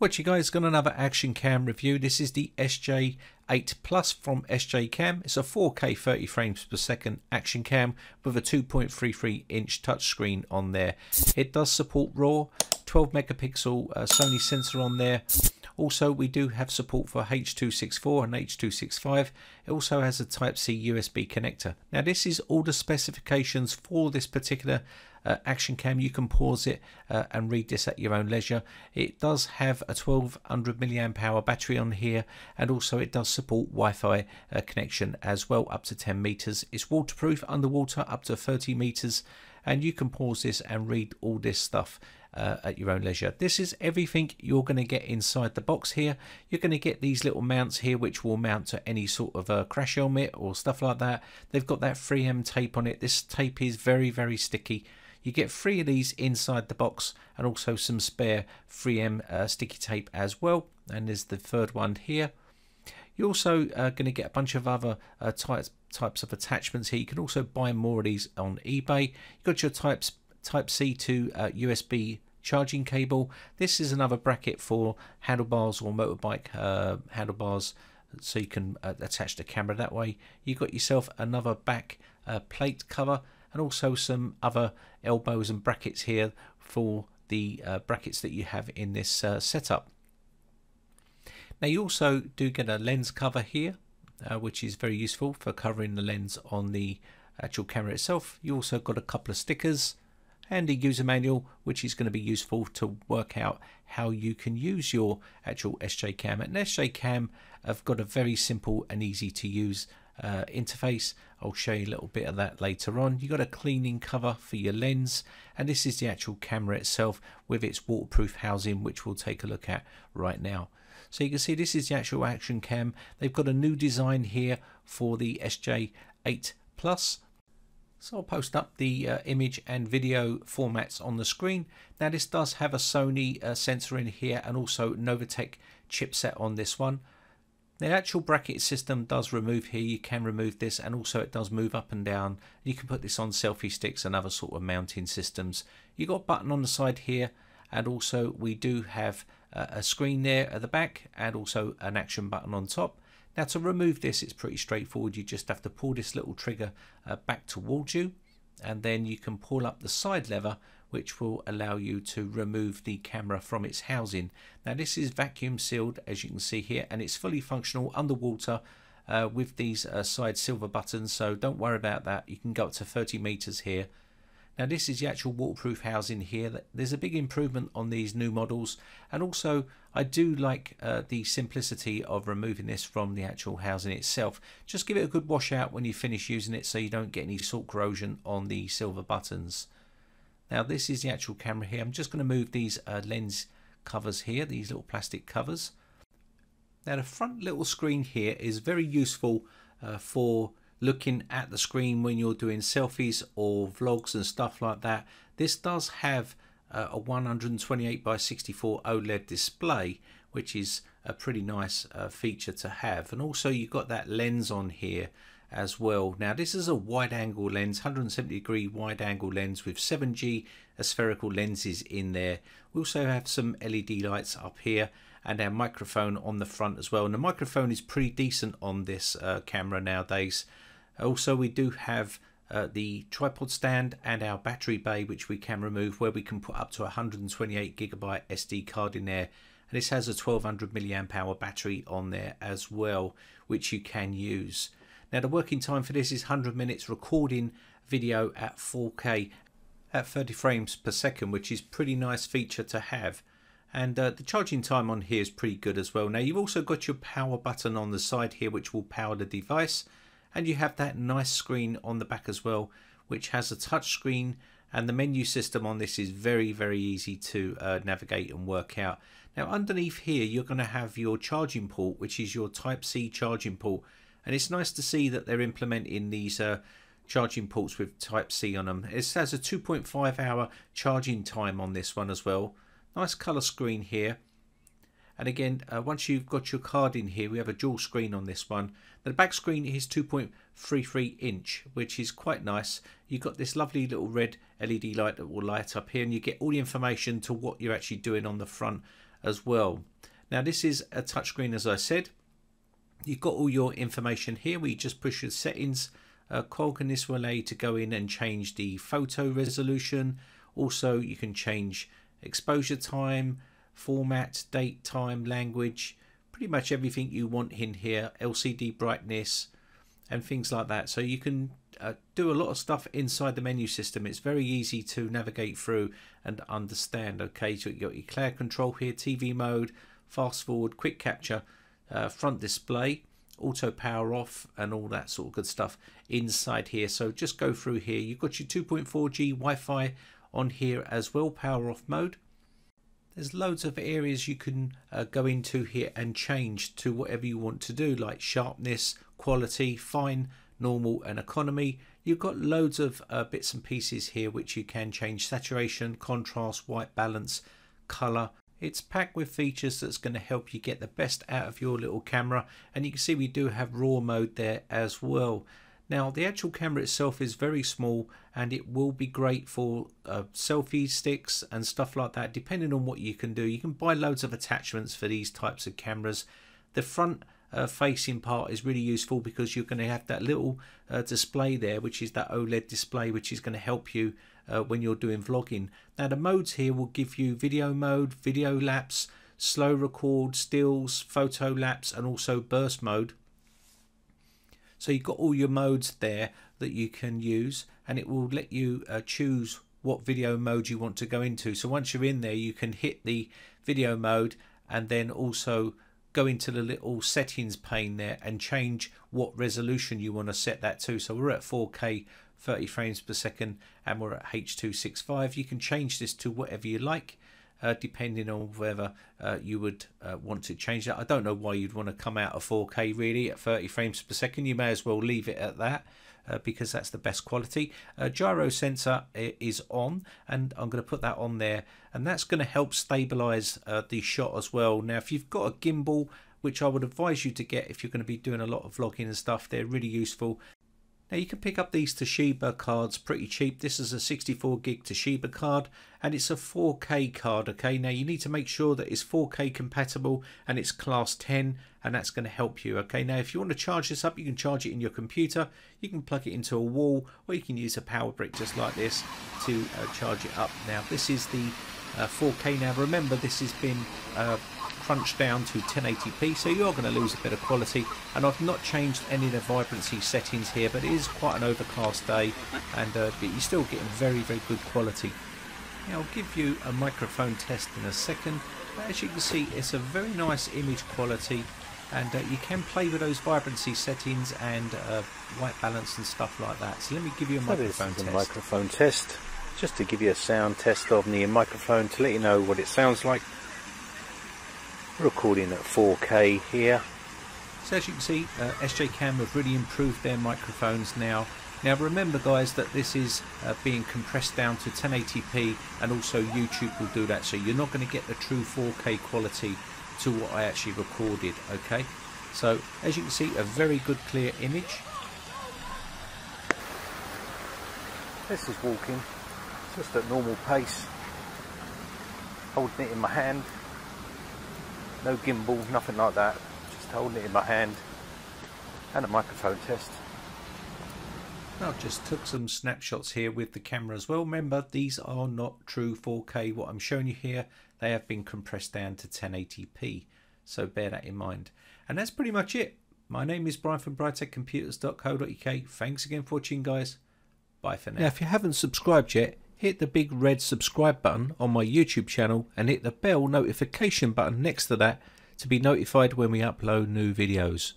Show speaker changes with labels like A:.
A: What you guys, got another action cam review. This is the SJ8 Plus from SJCAM. It's a 4K 30 frames per second action cam with a 2.33 inch touchscreen on there. It does support RAW, 12 megapixel Sony sensor on there. Also, we do have support for H.264 and H.265. It also has a Type-C USB connector. Now, this is all the specifications for this particular action cam. You can pause it and read this at your own leisure. It does have a 1200 milliamp hour battery on here, and also it does support Wi-Fi connection as well, up to 10 meters. It's waterproof underwater up to 30 meters, and you can pause this and read all this stuff at your own leisure. This is everything you're going to get inside the box here. You're going to get these little mounts here which will mount to any sort of a crash helmet or stuff like that. They've got that 3M tape on it. This tape is very sticky. You get 3 of these inside the box, and also some spare 3M sticky tape as well, and there's the third one here. You're also going to get a bunch of other types of attachments here. You can also buy more of these on eBay. You've got your Type-C to USB charging cable. This is another bracket for handlebars or motorbike handlebars, so you can attach the camera that way. You've got yourself another back plate cover, and also some other elbows and brackets here for the brackets that you have in this setup. Now, you also do get a lens cover here, which is very useful for covering the lens on the actual camera itself. You also got a couple of stickers and a user manual, which is going to be useful to work out how you can use your actual SJCAM. And SJCAM have got a very simple and easy to use interface. I'll show you a little bit of that later on. You got a cleaning cover for your lens, and this is the actual camera itself with its waterproof housing, which we'll take a look at right now. So you can see this is the actual action cam. They've got a new design here for the SJ8 Plus. So I'll post up the image and video formats on the screen. Now, this does have a Sony sensor in here, and also Novatek chipset on this one. The actual bracket system does remove here. You can remove this, and also it does move up and down. You can put this on selfie sticks and other sort of mounting systems. You got a button on the side here, and also we do have a screen there at the back, and also an action button on top. Now, to remove this, it's pretty straightforward. You just have to pull this little trigger back towards you, and then you can pull up the side lever, which will allow you to remove the camera from its housing. Now, this is vacuum sealed, as you can see here, and it's fully functional underwater with these side silver buttons, so don't worry about that. You can go up to 30 meters here. Now, this is the actual waterproof housing here. There's a big improvement on these new models, and also I do like the simplicity of removing this from the actual housing itself. Just give it a good wash out when you finish using it, so you don't get any salt corrosion on the silver buttons. Now, this is the actual camera here. I'm just going to move these lens covers here, these little plastic covers. Now, the front little screen here is very useful for looking at the screen when you're doing selfies or vlogs and stuff like that. This does have a 128 by 64 OLED display, which is a pretty nice feature to have. And also you've got that lens on here as well. Now, this is a wide angle lens, 170-degree wide angle lens with 7G spherical lenses in there. We also have some LED lights up here, and our microphone on the front as well. And the microphone is pretty decent on this camera nowadays. Also, we do have the tripod stand and our battery bay, which we can remove, where we can put up to 128 gigabyte SD card in there. And this has a 1200 milliamp hour battery on there as well, which you can use. Now, the working time for this is 100 minutes recording video at 4K at 30 frames per second, which is pretty nice feature to have. And the charging time on here is pretty good as well. Now, you've also got your power button on the side here, which will power the device. And you have that nice screen on the back as well, which has a touch screen, and the menu system on this is very easy to navigate and work out. Now, underneath here, you're going to have your charging port, which is your Type-C charging port. And it's nice to see that they're implementing these charging ports with Type-C on them. It has a 2.5 hour charging time on this one as well. Nice color screen here. And again, once you've got your card in here, we have a dual screen on this one. The back screen is 2.33 inch, which is quite nice. You've got this lovely little red LED light that will light up here, and you get all the information to what you're actually doing on the front as well. Now this is a touchscreen, as I said. You've got all your information here where you just push your settings cog, and this will allow you to go in and change the photo resolution. Also you can change exposure time, format, date, time, language, pretty much everything you want in here, LCD brightness and things like that. So you can do a lot of stuff inside the menu system. It's very easy to navigate through and understand. Okay, so you've got your cloud control here, TV mode, fast forward, quick capture, front display, auto power off and all that sort of good stuff inside here. So just go through here. You've got your 2.4G Wi-Fi on here as well, power off mode. There's loads of areas you can go into here and change to whatever you want to do, like sharpness, quality, fine, normal and economy. You've got loads of bits and pieces here which you can change: saturation, contrast, white balance, color. It's packed with features that's going to help you get the best out of your little camera. And you can see we do have RAW mode there as well. Now the actual camera itself is very small, and it will be great for selfie sticks and stuff like that, depending on what you can do. You can buy loads of attachments for these types of cameras. The front facing part is really useful because you're going to have that little display there, which is that OLED display, which is going to help you when you're doing vlogging. Now the modes here will give you video mode, video lapse, slow record, stills, photo lapse and also burst mode. So you've got all your modes there that you can use, and it will let you choose what video mode you want to go into. So once you're in there, you can hit the video mode and then also go into the little settings pane there and change what resolution you want to set that to. So we're at 4K 30 frames per second and we're at H.265. You can change this to whatever you like, depending on whether you would want to change that. I don't know why you'd want to come out of 4K really at 30 frames per second. You may as well leave it at that because that's the best quality. Gyro sensor is on, and I'm going to put that on there, and that's going to help stabilize the shot as well. Now if you've got a gimbal, which I would advise you to get if you're going to be doing a lot of vlogging and stuff, they're really useful. Now you can pick up these Toshiba cards pretty cheap. This is a 64 gig Toshiba card and it's a 4K card. Okay, now you need to make sure that it's 4K compatible and it's class 10, and that's going to help you. Okay, now if you want to charge this up, you can charge it in your computer, you can plug it into a wall, or you can use a power brick just like this to charge it up. Now this is the 4K. Now remember, this has been crunched down to 1080p, so you're going to lose a bit of quality, and I've not changed any of the vibrancy settings here, but it is quite an overcast day, and but you're still getting very good quality. Now I'll give you a microphone test in a second, but as you can see it's a very nice image quality, and you can play with those vibrancy settings and white balance and stuff like that. So let me give you a microphone test. Just to give you a sound test of the microphone to let you know what it sounds like. Recording at 4K here. So as you can see, SJCAM have really improved their microphones now. Now remember guys that this is being compressed down to 1080p, and also YouTube will do that, so you're not going to get the true 4K quality to what I actually recorded. Okay, so as you can see, a very good clear image. This is walking just at normal pace, holding it in my hand. No gimbal, nothing like that, just holding it in my hand, and a microphone test. I just took some snapshots here with the camera as well. Remember, these are not true 4K. What I'm showing you here, they have been compressed down to 1080p, so bear that in mind. And that's pretty much it. My name is Brian from briteccomputers.co.uk. Thanks again for watching guys. Bye for now. Now if you haven't subscribed yet, hit the big red subscribe button on my YouTube channel and hit the bell notification button next to that to be notified when we upload new videos.